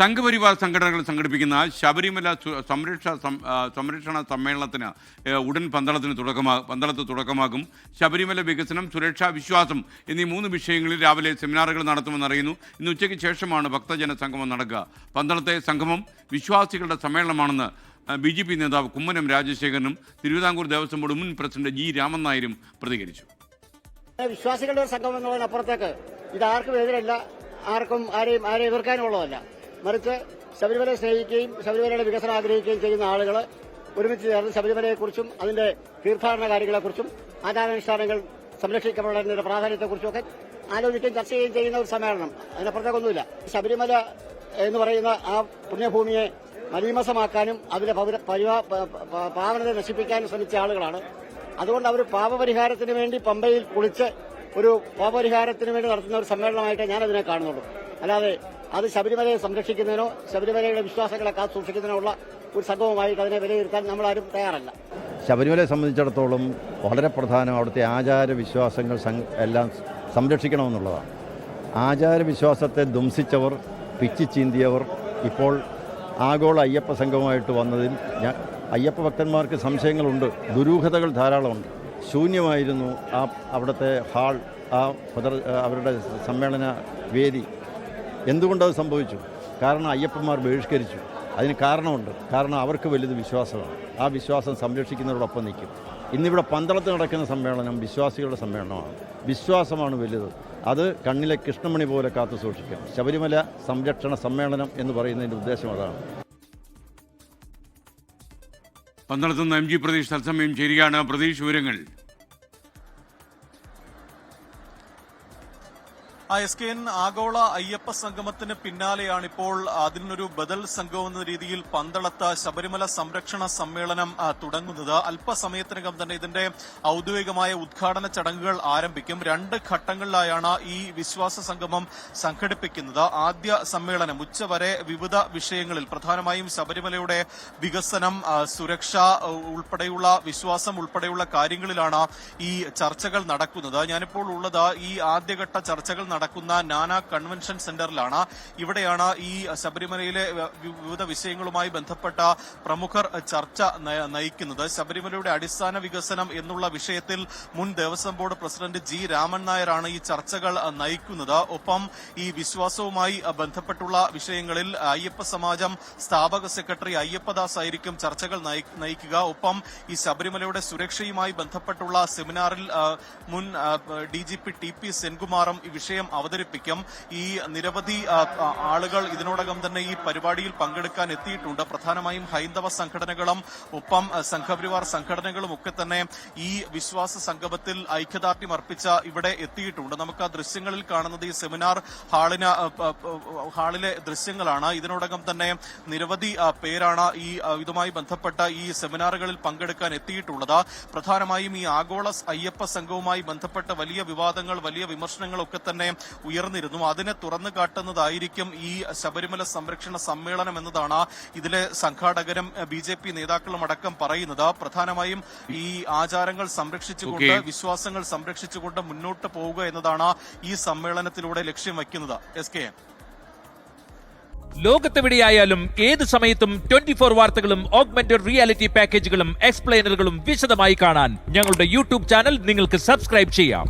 സംഘപരിവാർ സംഘടനകൾ സംഘടിപ്പിക്കുന്ന ശബരിമല സംരക്ഷണ സമ്മേളനത്തിന് ഉടൻ പന്തളത്ത് തുടക്കമാകും. ശബരിമല വികസനം, സുരക്ഷ, വിശ്വാസം എന്നീ 3 വിഷയങ്ങളിൽ രാവിലെ സെമിനാറുകൾ നടത്തുമെന്നറിയുന്നു. ഇന്ന് ഉച്ചയ്ക്ക് ശേഷമാണ് ഭക്തജന സംഗമം നടക്കുക. പന്തളത്തെ സംഗമം വിശ്വാസികളുടെ സമ്മേളനമാണെന്ന് BJP നേതാവ് കുമ്മനം രാജശേഖരനും തിരുവിതാംകൂർ ദേവസ്വം ബോർഡ് മുൻ പ്രസിഡന്റ് G രാമൻ നായരും പ്രതികരിച്ചു. വിശ്വാസികളുടെ ഒരു സംഗമം എന്നുള്ളതിനപ്പുറത്തേക്ക് ഇത് ആർക്കും എതിരല്ല, ആരെയും എതിർക്കാനുള്ളതല്ല. മറിച്ച് ശബരിമലയെ സ്നേഹിക്കുകയും ശബരിമലയുടെ വികസനം ആഗ്രഹിക്കുകയും ചെയ്യുന്ന ആളുകൾ ഒരുമിച്ച് ചേർന്ന് ശബരിമലയെക്കുറിച്ചും അതിന്റെ തീർത്ഥാടന കാര്യങ്ങളെക്കുറിച്ചും ആചാരാനുഷ്ഠാനങ്ങൾ സംരക്ഷിക്കപ്പെടേണ്ടതിന്റെ പ്രാധാന്യത്തെക്കുറിച്ചും ഒക്കെ ആലോചിക്കുകയും ചർച്ച ചെയ്യുകയും ചെയ്യുന്ന ഒരു സമ്മേളനം. അതിനപ്പുറത്തേക്കൊന്നുമില്ല. ശബരിമല എന്ന് പറയുന്ന ആ പുണ്യഭൂമിയെ മലീമസമാക്കാനും അതിലെ പാവനത നശിപ്പിക്കാനും ശ്രമിച്ച ആളുകളാണ്. അതുകൊണ്ട് അവർ പാപപരിഹാരത്തിന് വേണ്ടി പമ്പയിൽ കുളിച്ച് ഒരു പാപപരിഹാരത്തിന് വേണ്ടി നടത്തുന്ന ഒരു സമ്മേളനമായിട്ട് ഞാനതിനെ കാണുന്നുള്ളൂ. അല്ലാതെ അത് ശബരിമലയെ സംരക്ഷിക്കുന്നതിനോ ശബരിമലയുടെ വിശ്വാസങ്ങളെ കാത്തു സൂക്ഷിക്കുന്നതിനോ ഉള്ള ഒരു സംഭവമായിട്ട് അതിനെ വിലയിരുത്താൻ നമ്മളാരും തയ്യാറല്ല. ശബരിമലയെ സംബന്ധിച്ചിടത്തോളം വളരെ പ്രധാനം അവിടുത്തെ ആചാരവിശ്വാസങ്ങൾ എല്ലാം സംരക്ഷിക്കണമെന്നുള്ളതാണ്. ആചാരവിശ്വാസത്തെ ധ്വംസിച്ചവർ, പിച്ചിച്ചീന്തിയവർ ഇപ്പോൾ ആഗോള അയ്യപ്പ സംഘവുമായിട്ട് വന്നതിൽ അയ്യപ്പ ഭക്തന്മാർക്ക് സംശയങ്ങളുണ്ട്, ദുരൂഹതകൾ ധാരാളമുണ്ട്. ശൂന്യമായിരുന്നു അവിടുത്തെ ഹാൾ, അവരുടെ സമ്മേളന വേദി. എന്തുകൊണ്ടത് സംഭവിച്ചു? കാരണം അയ്യപ്പന്മാർ ബഹിഷ്കരിച്ചു. അതിന് കാരണമുണ്ട്. കാരണം അവർക്ക് വലുത് വിശ്വാസമാണ്. ആ വിശ്വാസം സംരക്ഷിക്കുന്നതോടൊപ്പം നിൽക്കും. ഇന്നിവിടെ പന്തളത്ത് നടക്കുന്ന സമ്മേളനം വിശ്വാസികളുടെ സമ്മേളനമാണ്. വിശ്വാസമാണ് വലുത്. അത് കണ്ണിലെ കൃഷ്ണമണി പോലെ കാത്തു സൂക്ഷിക്കാം. ശബരിമല സംരക്ഷണ സമ്മേളനം എന്ന് പറയുന്നതിൻ്റെ ഉദ്ദേശം അതാണ്. പന്തളത്ത് നിന്ന് MG പ്രതീഷ് തത്സമയം ചേരുകയാണ്. പ്രതീഷ്, വിവരങ്ങൾ. SKN ആഗോള അയ്യപ്പ സംഗമത്തിന് പിന്നാലെയാണിപ്പോൾ അതിനൊരു ബദൽ സംഘം എന്ന രീതിയിൽ പന്തളത്ത് ശബരിമല സംരക്ഷണ സമ്മേളനം തുടങ്ങുന്നത്. അല്പസമയത്തിനകം തന്നെ ഇതിന്റെ ഔദ്യോഗികമായ ഉദ്ഘാടന ചടങ്ങുകൾ ആരംഭിക്കും. 2 ഘട്ടങ്ങളിലായാണ് ഈ വിശ്വാസ സംഗമം സംഘടിപ്പിക്കുന്നത്. ആദ്യ സമ്മേളനം ഉച്ചവരെ വിവിധ വിഷയങ്ങളിൽ, പ്രധാനമായും ശബരിമലയുടെ വികസനം, സുരക്ഷ ഉൾപ്പെടെയുള്ള വിശ്വാസം ഉൾപ്പെടെയുള്ള കാര്യങ്ങളിലാണ് ഈ ചർച്ചകൾ നടക്കുന്നത്. ഞാനിപ്പോൾ ഉള്ളത് ഈ ആദ്യഘട്ട ചർച്ചകൾ നടക്കുന്ന നാനാ കൺവെൻഷൻ സെന്ററിലാണ്. ഇവിടെയാണ് ഈ ശബരിമലയിലെ വിവിധ വിഷയങ്ങളുമായി ബന്ധപ്പെട്ട പ്രമുഖർ ചർച്ച നയിക്കുന്നത്. ശബരിമലയുടെ അടിസ്ഥാന വികസനം എന്നുള്ള വിഷയത്തിൽ മുൻ Devaswom board president G Raman നായരാണ് ഈ ചർച്ചകൾ നയിക്കുന്നത്. ഒപ്പം ഈ വിശ്വാസവുമായി ബന്ധപ്പെട്ടുള്ള വിഷയങ്ങളിൽ അയ്യപ്പ സമാജം സ്ഥാപക സെക്രട്ടറി അയ്യപ്പദാസ് ആയിരിക്കും ചർച്ചകൾ നയിക്കുക. ഒപ്പം ഈ ശബരിമലയുടെ സുരക്ഷയുമായി ബന്ധപ്പെട്ടുള്ള സെമിനാറിൽ മുൻ DGP TP സെൻകുമാറും ഈ വിഷയം അവതരിപ്പിക്കും. ഈ നിരവധി ആളുകൾ ഇതിനോടകം തന്നെ ഈ പരിപാടിയിൽ പങ്കെടുക്കാൻ എത്തിയിട്ടുണ്ട്. പ്രധാനമായും ഹൈന്ദവ സംഘടനകളും ഒപ്പം സംഘപരിവാർ സംഘടനകളും ഒക്കെ തന്നെ ഈ വിശ്വാസ സംഗമത്തിൽ ഐക്യദാർഢ്യം അർപ്പിച്ച ഇവിടെ എത്തിയിട്ടുണ്ട്. നമുക്ക് ആ ദൃശ്യങ്ങളിൽ കാണുന്നത് ഈ സെമിനാർ ഹാളിലെ ദൃശ്യങ്ങളാണ്. ഇതിനോടകം തന്നെ നിരവധി പേരാണ് ഇതുമായി ബന്ധപ്പെട്ട ഈ സെമിനാറുകളിൽ പങ്കെടുക്കാൻ എത്തിയിട്ടുള്ളത്. പ്രധാനമായും ഈ ആഗോള അയ്യപ്പ സംഘവുമായി ബന്ധപ്പെട്ട വലിയ വിവാദങ്ങൾ, വലിയ വിമർശനങ്ങളൊക്കെ തന്നെ ഉയർന്നിരുന്നു. അതിനെ തുറന്നു കാട്ടുന്നതായിരിക്കും ഈ ശബരിമല സംരക്ഷണ സമ്മേളനം എന്നതാണ് ഇതിലെ സംഘാടകരും BJP നേതാക്കളും അടക്കം പറയുന്നത്. പ്രധാനമായും ഈ ആചാരങ്ങൾ സംരക്ഷിച്ചുകൊണ്ട്, വിശ്വാസങ്ങൾ സംരക്ഷിച്ചുകൊണ്ട് മുന്നോട്ട് പോവുക എന്നതാണ് ഈ സമ്മേളനത്തിലൂടെ ലക്ഷ്യം വയ്ക്കുന്നത്. SKN ലോകത്തെവിടെയായാലും ഏത് സമയത്തും 24 വാർത്തകളും ഓഗ്മെന്റഡ് റിയാലിറ്റി പാക്കേജുകളും എക്സ്പ്ലെയിനറുകളും വിശദമായി കാണാൻ ഞങ്ങളുടെ YouTube ചാനൽ നിങ്ങൾക്ക് സബ്സ്ക്രൈബ് ചെയ്യാം.